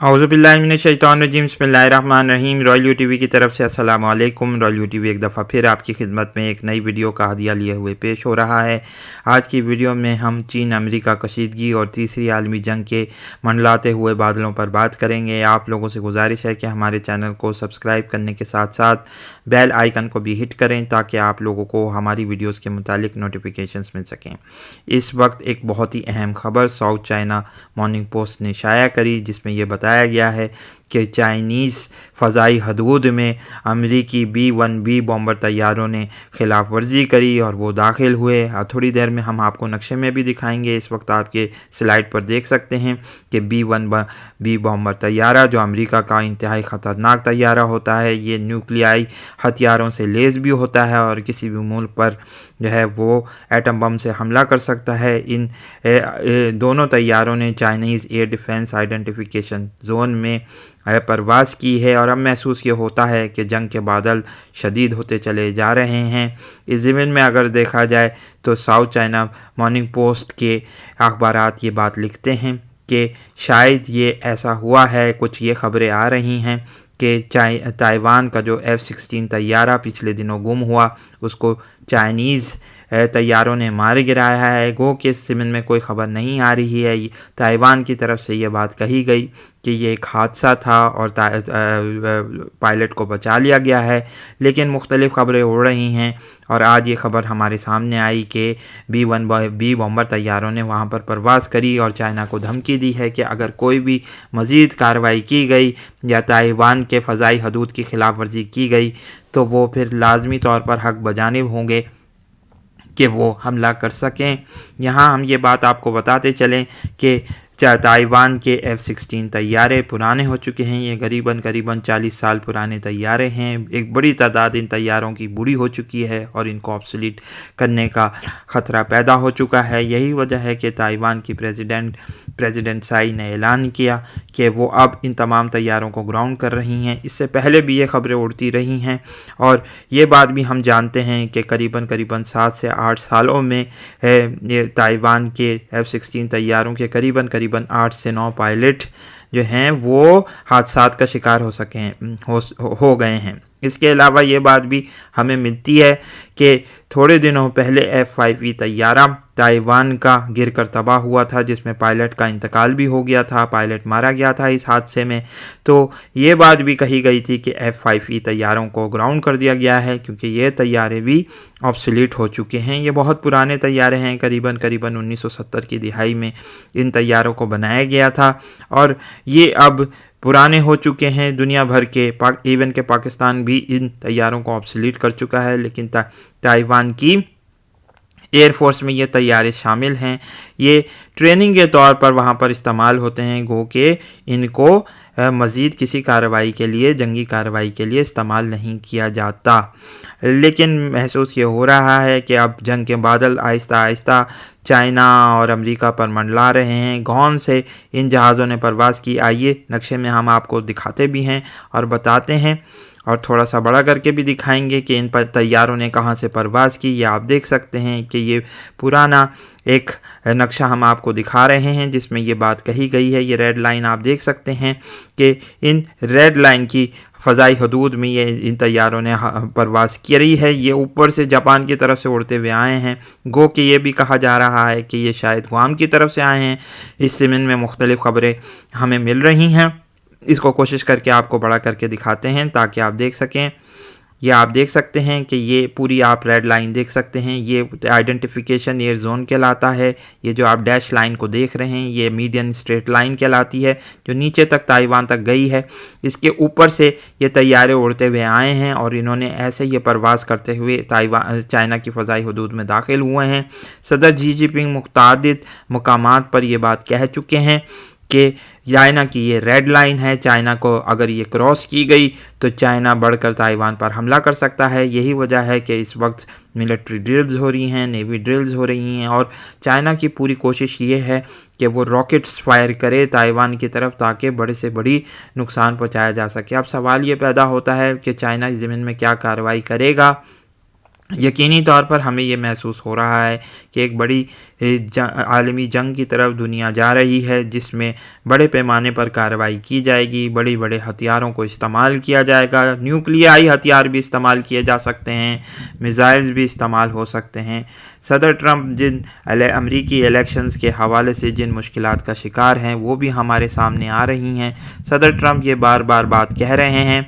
औज़ुबिल्लाहिमिनश्शैतानिर्रजीम बिस्मिल्लाहिर्रहमानिर्रहीम। Royal you TV की तरफ से अस्सलाम वालेकुम। रॉयल यू टीवी एक दफ़ा फिर आपकी खिदमत में एक नई वीडियो का हदिया लिए हुए पेश हो रहा है। आज की वीडियो में हम चीन अमेरिका कशीदगी और तीसरी आलमी जंग के मंडलाते हुए बादलों पर बात करेंगे। आप लोगों से गुजारिश है कि हमारे चैनल को सब्सक्राइब करने के साथ साथ बेल आइकन को भी हिट करें ताकि आप लोगों को हमारी वीडियोज़ के मुतालिक नोटिफिकेशंस मिल सकें। इस वक्त एक बहुत ही अहम खबर साउथ चाइना मॉर्निंग पोस्ट ने शाया करी, जिसमें यह बताया गया है कि चाइनीज़ फ़ज़ाई हदूद में अमरीकी B-1B बॉम्बर तैयारों ने खिलाफ वर्जी करी और वो दाखिल हुए। थोड़ी देर में हम आपको नक्शे में भी दिखाएंगे। इस वक्त आपके स्लाइड पर देख सकते हैं कि B-1B बॉम्बर तैयारा जो अमेरिका का इंतहाई ख़तरनाक तैयारा होता है, ये न्यूक्लियाई हथियारों से लेस भी होता है और किसी भी मुल्क पर जो है वो एटम बम से हमला कर सकता है। इन दोनों तैयारों ने Chinese air defence identification zone में परवाज़ की है और अब महसूस ये होता है कि जंग के बादल शदीद होते चले जा रहे हैं। इस ज़मीन में अगर देखा जाए तो साउथ चाइना मॉर्निंग पोस्ट के अखबारात ये बात लिखते हैं कि शायद ये ऐसा हुआ है। कुछ ये ख़बरें आ रही हैं कि ताइवान का जो F-16 तैयारा पिछले दिनों गुम हुआ, उसको चाइनीज़ तैयारों ने मार गिराया है। गो के इस ज़मीन में कोई ख़बर नहीं आ रही है। ताइवान की तरफ से ये बात कही गई कि ये एक हादसा था और पायलट को बचा लिया गया है, लेकिन मुख्तलिफ़ ख़बरें उड़ रही हैं और आज ये ख़बर हमारे सामने आई कि B-1B बॉम्बर तैयारों ने वहाँ पर परवाज़ करी और चाइना को धमकी दी है कि अगर कोई भी मज़ीद कार्रवाई की गई या ताइवान के फ़ज़ाई हदूद की खिलाफ वर्जी की गई तो वो फिर लाजमी तौर पर हक़ बजानिब होंगे कि वो हमला कर सकें। यहाँ हम ये बात आपको बताते चलें कि ताइवान के F-16 तैयारे पुराने हो चुके हैं। ये करीबन 40 साल पुराने तैयारे हैं। एक बड़ी तादाद इन तैयारों की बूढ़ी हो चुकी है और इनको ऑब्सोलीट करने का ख़तरा पैदा हो चुका है। यही वजह है कि ताइवान की प्रेसिडेंट साई ने ऐलान किया कि वो अब इन तमाम तैयारों को ग्राउंड कर रही हैं। इससे पहले भी ये ख़बरें उड़ती रही हैं और ये बात भी हम जानते हैं कि करीबन 7 से 8 सालों में ये ताइवान के F-16 तैयारों के करीबन 8 से 9 पायलट जो हैं वो हादसात का शिकार हो गए हैं। इसके अलावा ये बात भी हमें मिलती है कि थोड़े दिनों पहले F-5E तैयारा ताइवान का गिरकर तबाह हुआ था, जिसमें पायलट का इंतकाल भी हो गया था, पायलट मारा गया था इस हादसे में। तो ये बात भी कही गई थी कि F-5E तैयारों को ग्राउंड कर दिया गया है क्योंकि ये तैयारे भी ऑब्सोलीट हो चुके हैं। ये बहुत पुराने तैयारे हैं। करीबन 1970 की दिहाई में इन तैयारों को बनाया गया था और ये अब पुराने हो चुके हैं। दुनिया भर के इवन के पाकिस्तान भी इन तैयारों को ऑब्सोलीट कर चुका है, लेकिन ताइवान की एयरफोर्स में ये तैयारे शामिल हैं। ये ट्रेनिंग के तौर पर वहाँ पर इस्तेमाल होते हैं। गो के इनको मज़ीद किसी कार्रवाई के लिए, जंगी कार्रवाई के लिए इस्तेमाल नहीं किया जाता, लेकिन महसूस ये हो रहा है कि अब जंग के बादल आहिस्ता आहिस्ता चाइना और अमेरिका पर मंडला रहे हैं। कौन से इन जहाज़ों ने परवाज़ की, आइए नक्शे में हम आपको दिखाते भी हैं और बताते हैं और थोड़ा सा बड़ा करके भी दिखाएंगे कि इन पर तैयारों ने कहाँ से परवाज़ की। ये आप देख सकते हैं कि ये पुराना एक नक्शा हम आपको दिखा रहे हैं जिसमें ये बात कही गई है। ये रेड लाइन आप देख सकते हैं कि इन रेड लाइन की फ़ज़ाई हदूद में ये इन तैयारों ने परवाज़ करी है। ये ऊपर से जापान की तरफ से उड़ते हुए आए हैं। गो कि ये भी कहा जा रहा है कि ये शायद गुआम की तरफ से आए हैं। इस ज़मीन में मुख्तलिफ़ ख़बरें हमें मिल रही हैं। इसको कोशिश करके आपको बड़ा करके दिखाते हैं ताकि आप देख सकें। ये आप देख सकते हैं कि ये पूरी आप रेड लाइन देख सकते हैं। ये आइडेंटिफिकेशन एयर जोन कहलाता है। ये जो आप डैश लाइन को देख रहे हैं ये मीडियन स्ट्रेट लाइन कहलाती है, जो नीचे तक ताइवान तक गई है। इसके ऊपर से ये तैयारे उड़ते हुए आए हैं और इन्होंने ऐसे ये परवाज़ करते हुए चाइना की फ़ज़ाई हदूद में दाखिल हुए हैं। सदर जी जिनपिंग मुख्तालिफ़ मकामात पर ये बात कह चुके हैं कि चाइना की ये रेड लाइन है। चाइना को अगर ये क्रॉस की गई तो चाइना बढ़कर ताइवान पर हमला कर सकता है। यही वजह है कि इस वक्त मिलिट्री ड्रिल्स हो रही हैं, नेवी ड्रिल्स हो रही हैं और चाइना की पूरी कोशिश ये है कि वो रॉकेट्स फायर करे ताइवान की तरफ ताकि बड़े से बड़ी नुकसान पहुंचाया जा सके। अब सवाल ये पैदा होता है कि चाइना इस ज़मीन में क्या कार्रवाई करेगा। यकीनी तौर पर हमें ये महसूस हो रहा है कि एक बड़ी आलमी जंग की तरफ दुनिया जा रही है, जिसमें बड़े पैमाने पर कार्रवाई की जाएगी, बड़े बड़े हथियारों को इस्तेमाल किया जाएगा, न्यूक्लियाई हथियार भी इस्तेमाल किए जा सकते हैं, मिसाइल्स भी इस्तेमाल हो सकते हैं। सदर ट्रंप जिन अमरीकी इलेक्शंस के हवाले से जिन मुश्किलात का शिकार हैं वो भी हमारे सामने आ रही हैं। सदर ट्रंप ये बार बार बात कह रहे हैं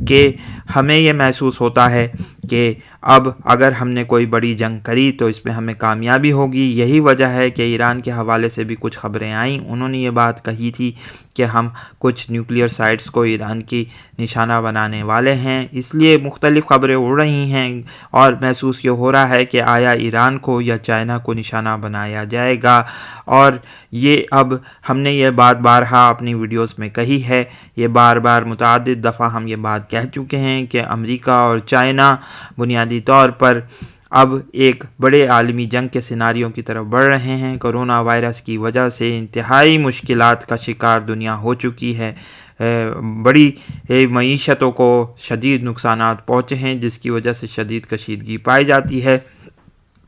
कि हमें ये महसूस होता है कि अब अगर हमने कोई बड़ी जंग करी तो इसमें हमें कामयाबी होगी। यही वजह है कि ईरान के हवाले से भी कुछ खबरें आईं। उन्होंने ये बात कही थी कि हम कुछ न्यूक्लियर साइट्स को ईरान की निशाना बनाने वाले हैं। इसलिए मुख्तलिफ़ खबरें उड़ रही हैं और महसूस ये हो रहा है कि आया ईरान को या चाइना को निशाना बनाया जाएगा। और ये अब हमने ये बात बारहा अपनी वीडियोस में कही है, ये बार बार मुतअद्दिद दफ़ा हम ये बात कह चुके हैं कि अमेरिका और चाइना बुनियादी तौर पर अब एक बड़े आलमी जंग के सिनारियों की तरफ बढ़ रहे हैं। कोरोना वायरस की वजह से इंतहाई मुश्किलात का शिकार दुनिया हो चुकी है। बड़ी मईशतों को शदीद नुकसानात पहुँचे हैं, जिसकी वजह से शदीद कशीदगी पाई जाती है।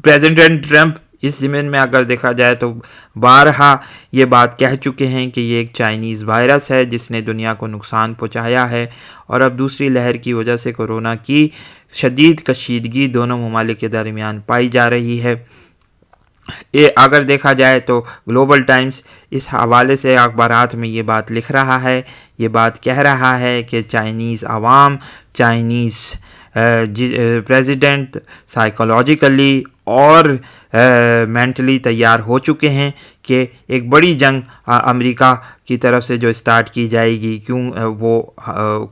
प्रेसिडेंट ट्रंप इस ज़मीन में अगर देखा जाए तो बारहा ये बात कह चुके हैं कि ये एक चाइनीज़ वायरस है जिसने दुनिया को नुकसान पहुंचाया है, और अब दूसरी लहर की वजह से कोरोना की शदीद कशीदगी दोनों ममालिक के दरमियान पाई जा रही है। ये अगर देखा जाए तो ग्लोबल टाइम्स इस हवाले से अखबारात में ये बात लिख रहा है, ये बात कह रहा है कि चाइनीज़ अवाम, चाइनीज़ प्रेसिडेंट साइकोलॉजिकली और मेंटली तैयार हो चुके हैं कि एक बड़ी जंग अमेरिका की तरफ से जो स्टार्ट की जाएगी, क्यों वो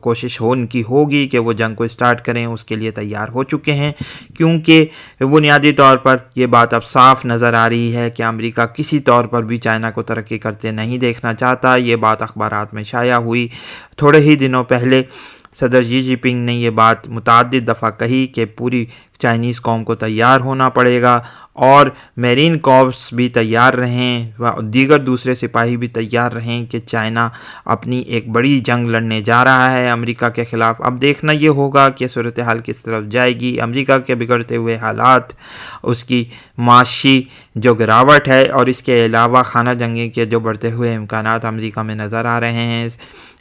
कोशिश हो उनकी होगी कि वो जंग को स्टार्ट करें, उसके लिए तैयार हो चुके हैं। क्योंकि बुनियादी तौर पर ये बात अब साफ नज़र आ रही है कि अमेरिका किसी तौर पर भी चाइना को तरक्की करते नहीं देखना चाहता। ये बात अखबारात में शाया हुई। थोड़े ही दिनों पहले सदर शी जिनपिंग ने ये बात मुतअद्दिद दफ़ा कही कि पूरी चाइनीज़ कौम को तैयार होना पड़ेगा और मेरीन कॉर्प्स भी तैयार रहें व दीगर दूसरे सिपाही भी तैयार रहें कि चाइना अपनी एक बड़ी जंग लड़ने जा रहा है अमेरिका के ख़िलाफ़। अब देखना ये होगा कि सूरत हाल किस तरफ जाएगी। अमेरिका के बिगड़ते हुए हालात, उसकी माशी जो गिरावट है और इसके अलावा खाना जंगी के जो बढ़ते हुए इम्कानात अमेरिका में नज़र आ रहे हैं,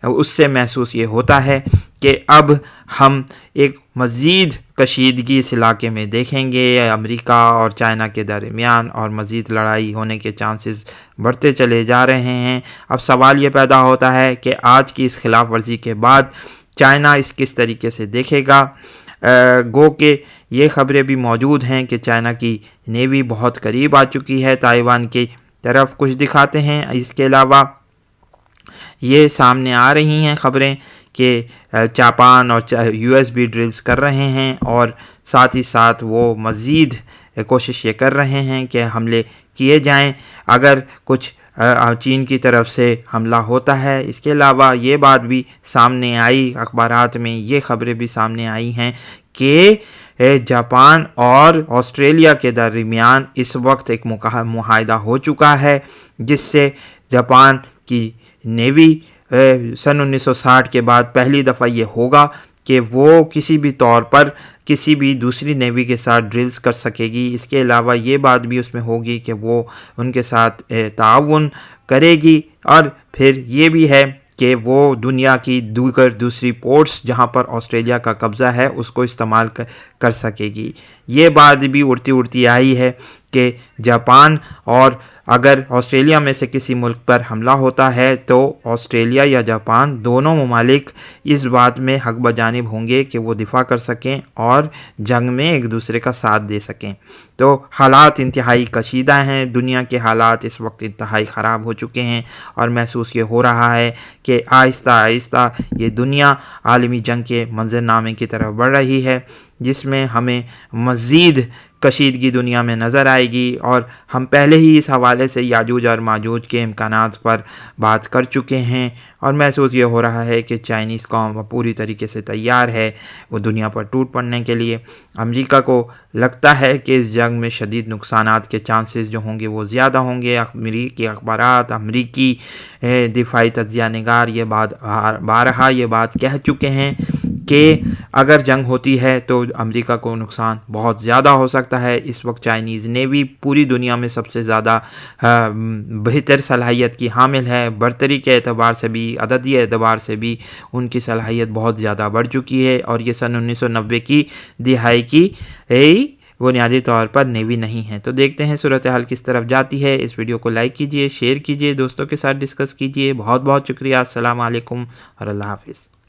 उससे महसूस ये होता है कि अब हम एक मज़ीद कशीदगी इस इलाके में देखेंगे अमेरिका और चाइना के दरमियान, और मज़ीद लड़ाई होने के चांसेस बढ़ते चले जा रहे हैं। अब सवाल ये पैदा होता है कि आज की इस खिलाफ वर्जी के बाद चाइना इस किस तरीके से देखेगा। गो के ये ख़बरें भी मौजूद हैं कि चाइना की नेवी बहुत करीब आ चुकी है ताइवान की तरफ, कुछ दिखाते हैं। इसके अलावा ये सामने आ रही हैं ख़बरें कि जापान और यूएस भी ड्रिल्स कर रहे हैं, और साथ ही साथ वो मज़ीद कोशिश ये कर रहे हैं कि हमले किए जाएं अगर कुछ चीन की तरफ से हमला होता है। इसके अलावा ये बात भी सामने आई, अखबारात में ये ख़बरें भी सामने आई हैं कि जापान और ऑस्ट्रेलिया के दरमियान इस वक्त एक मुआहदा हो चुका है, जिससे जापान की नेवी सन 1960 के बाद पहली दफ़ा ये होगा कि वो किसी भी तौर पर किसी भी दूसरी नेवी के साथ ड्रिल्स कर सकेगी। इसके अलावा ये बात भी उसमें होगी कि वो उनके साथ ताउन करेगी, और फिर ये भी है कि वो दुनिया की दूसरी पोर्ट्स जहाँ पर ऑस्ट्रेलिया का कब्ज़ा है उसको इस्तेमाल कर सकेगी। ये बात भी उड़ती आई है कि जापान और अगर ऑस्ट्रेलिया में से किसी मुल्क पर हमला होता है तो ऑस्ट्रेलिया या जापान दोनों ममालिक इस बात में हक बजानिब होंगे कि वो दिफा कर सकें और जंग में एक दूसरे का साथ दे सकें। तो हालात इंतहाई कशीदा हैं, दुनिया के हालात इस वक्त इंतहाई ख़राब हो चुके हैं, और महसूस ये हो रहा है कि आहिस्ता आहिस्ता ये दुनिया आलमी जंग के मंजरनामे की तरफ बढ़ रही है, जिसमें हमें मज़ीद कशीदगी दुनिया में नज़र आएगी। और हम पहले ही इस हवाले से याजूज और माजूज के इम्कानात पर बात कर चुके हैं, और महसूस ये हो रहा है कि चाइनीज़ कौम पूरी तरीके से तैयार है वो दुनिया पर टूट पड़ने के लिए। अमेरिका को लगता है कि इस जंग में शदीद नुकसानात के चांसेस जो होंगे वो ज़्यादा होंगे। अमेरिकी अखबारात, अमेरिकी दिफाई तज्ज़िया निगार ये बात बारहा ये बात कह चुके हैं کہ اگر جنگ ہوتی ہے تو امریکہ کو نقصان بہت زیادہ ہو سکتا ہے۔ اس وقت چائنیز نیوی پوری دنیا میں سب سے زیادہ بہتر صلاحیت کی حامل ہے، برتری کے اعتبار سے بھی، عددی اعتبار سے بھی ان کی صلاحیت بہت زیادہ بڑھ چکی ہے، اور یہ سن 1990 کی دہائی کی بنیادی طور پر نیوی نہیں ہے۔ تو دیکھتے ہیں صورتحال کس طرف جاتی ہے۔ اس ویڈیو کو لائک کیجئے، شیئر کیجئے، دوستوں کے ساتھ ڈسکس کیجئے۔ بہت بہت شکریہ۔ السلام علیکم اور اللہ حافظ۔